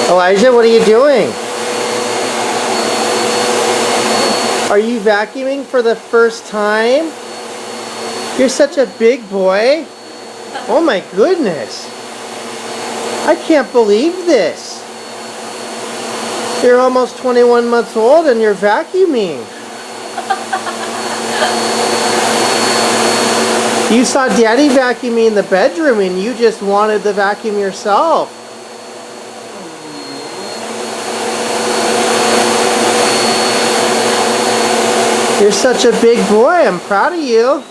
Elijah, what are you doing? Are you vacuuming for the first time? You're such a big boy. Oh my goodness. I can't believe this. You're almost 21 months old and you're vacuuming. You saw Daddy vacuuming in the bedroom and you just wanted the vacuum yourself. You're such a big boy. I'm proud of you.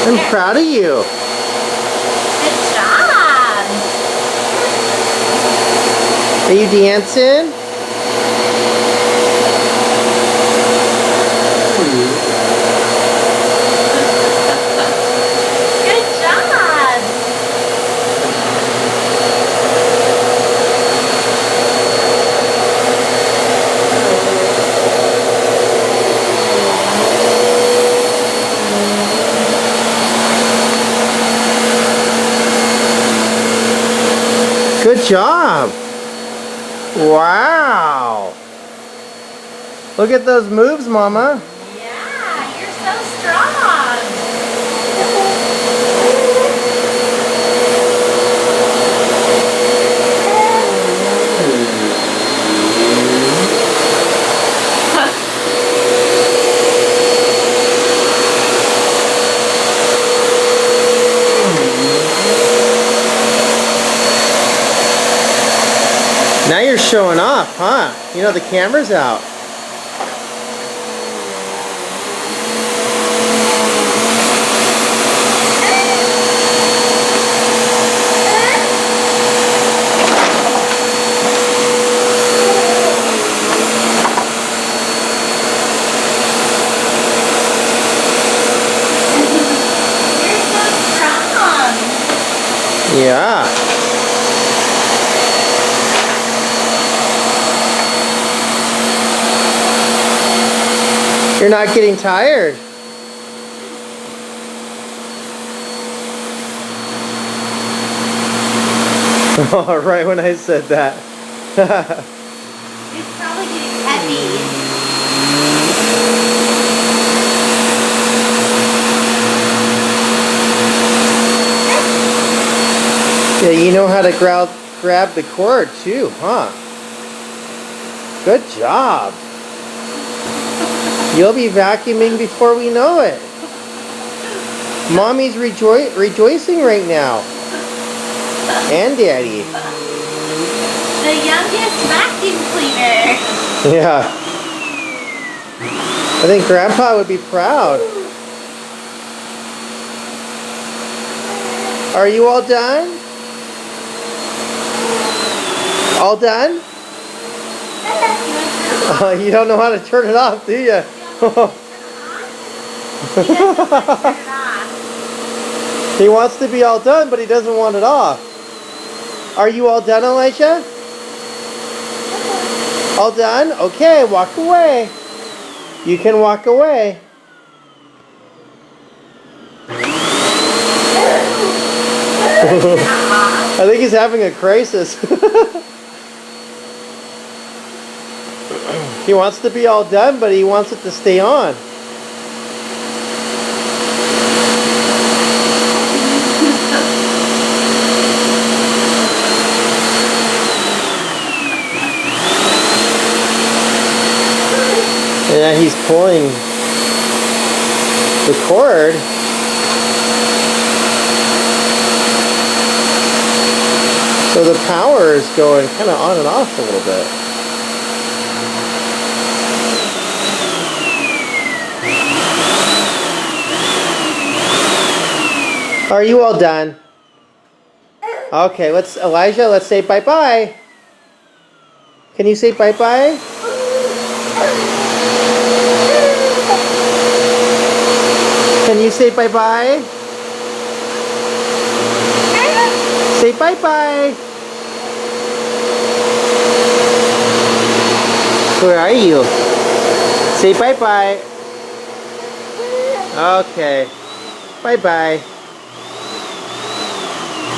I'm proud of you. Good job. Are you dancing? Good job. Good job. Wow. Look at those moves, Mama. Yeah, you're so strong. Now you're showing off, huh? You know the camera's out. You're so strong. Yeah. You're not getting tired. Oh, right when I said that. It's probably getting heavy. Yeah, you know how to grab the cord too, huh? Good job. You'll be vacuuming before we know it. Mommy's rejoicing right now. And Daddy. The youngest vacuum cleaner. Yeah. I think Grandpa would be proud. Are you all done? All done? Oh, you don't know how to turn it off, do you? He doesn't want to turn it off. He wants to be all done, but he doesn't want it off. Are you all done, Elijah? All done? Okay, walk away. You can walk away. I think he's having a crisis. He wants to be all done, but he wants it to stay on. Yeah, he's pulling the cord. So the power is going kind of on and off a little bit. Are you all done? Okay, Elijah, let's say bye-bye. Can you say bye-bye? Can you say bye-bye? Say bye-bye. Where are you? Say bye-bye. Okay. Bye-bye.